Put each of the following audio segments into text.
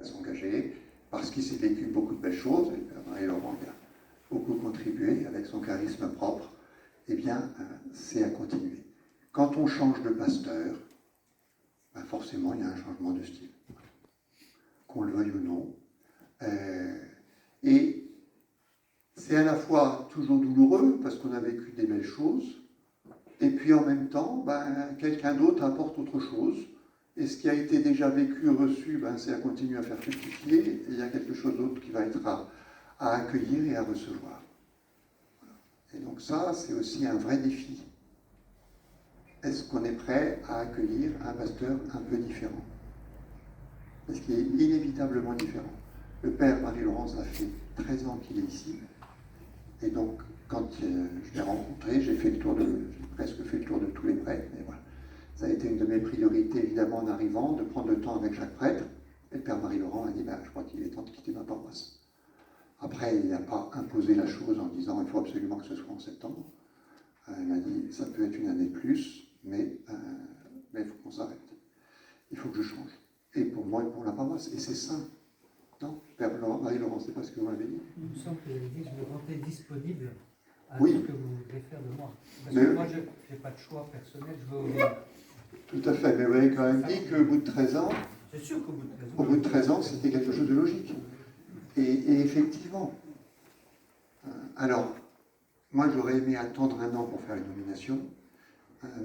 s'engager, parce qu'il s'est vécu beaucoup de belles choses, et Marie-Laurent a beaucoup contribué avec son charisme propre, eh bien, c'est à continuer. Quand on change de pasteur, ben forcément, il y a un changement de style, qu'on le veuille ou non. Et c'est à la fois toujours douloureux, parce qu'on a vécu des belles choses, et puis en même temps, ben, quelqu'un d'autre apporte autre chose. Et ce qui a été déjà vécu, reçu, ben, c'est à continuer à faire fructifier. Et il y a quelque chose d'autre qui va être à accueillir et à recevoir. Et donc ça, c'est aussi un vrai défi. Est-ce qu'on est prêt à accueillir un pasteur un peu différent? Parce qu'il est inévitablement différent. Le père Marie-Laurent, ça fait 13 ans qu'il est ici. Et donc, quand je l'ai rencontré, j'ai presque fait le tour de tous les prêtres, mais voilà. Ça a été une de mes priorités, évidemment, en arrivant, de prendre le temps avec chaque prêtre. Et le père Marie-Laurent a dit, ben, je crois qu'il est temps de quitter ma paroisse. Après, il n'a pas imposé la chose en disant, il faut absolument que ce soit en septembre. Il m'a dit, ça peut être une année de plus, mais il faut qu'on s'arrête. Il faut que je change. Et pour moi et pour la paroisse. Et c'est sain. Non, père Marie-Laurent, c'est pas ce que vous m'avez dit. Il me semble que vous avez dit que je me rendais disponible à Oui. ce que vous voulez faire de moi. Parce que moi, je n'ai pas de choix personnel, je veux obéir. Tout à fait, mais vous avez quand même dit qu'au bout de 13 ans, C'est sûr qu'au bout de 13 ans, au bout de 13 ans, c'était quelque chose de logique. Et effectivement, alors, moi j'aurais aimé attendre un an pour faire une nomination,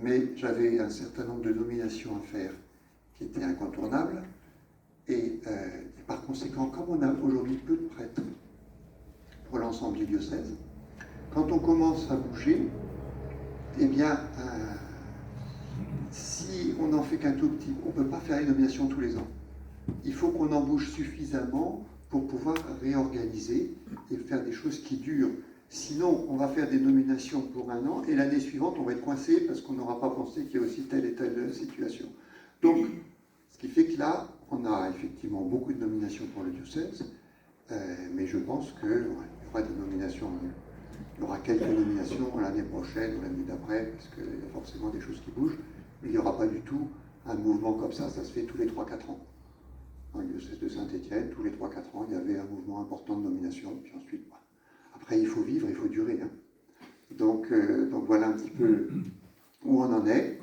mais j'avais un certain nombre de nominations à faire qui étaient incontournables. Et par conséquent, comme on a aujourd'hui peu de prêtres pour l'ensemble du diocèse, quand on commence à bouger, eh bien, si on n'en fait qu'un tout petit, on ne peut pas faire les nominations tous les ans. Il faut qu'on en bouge suffisamment pour pouvoir réorganiser et faire des choses qui durent. Sinon, on va faire des nominations pour un an et l'année suivante, on va être coincé parce qu'on n'aura pas pensé qu'il y a aussi telle et telle situation. Donc, ce qui fait que là, on a effectivement beaucoup de nominations pour le diocèse, mais je pense qu'il y aura des nominations, il y aura quelques nominations l'année prochaine ou l'année d'après, parce qu'il y a forcément des choses qui bougent, mais il n'y aura pas du tout un mouvement comme ça se fait tous les 3-4 ans. Dans le diocèse de Saint-Étienne, tous les 3-4 ans, il y avait un mouvement important de nomination, puis ensuite, voilà. Après, il faut vivre, il faut durer. Hein. Donc voilà un petit peu où on en est.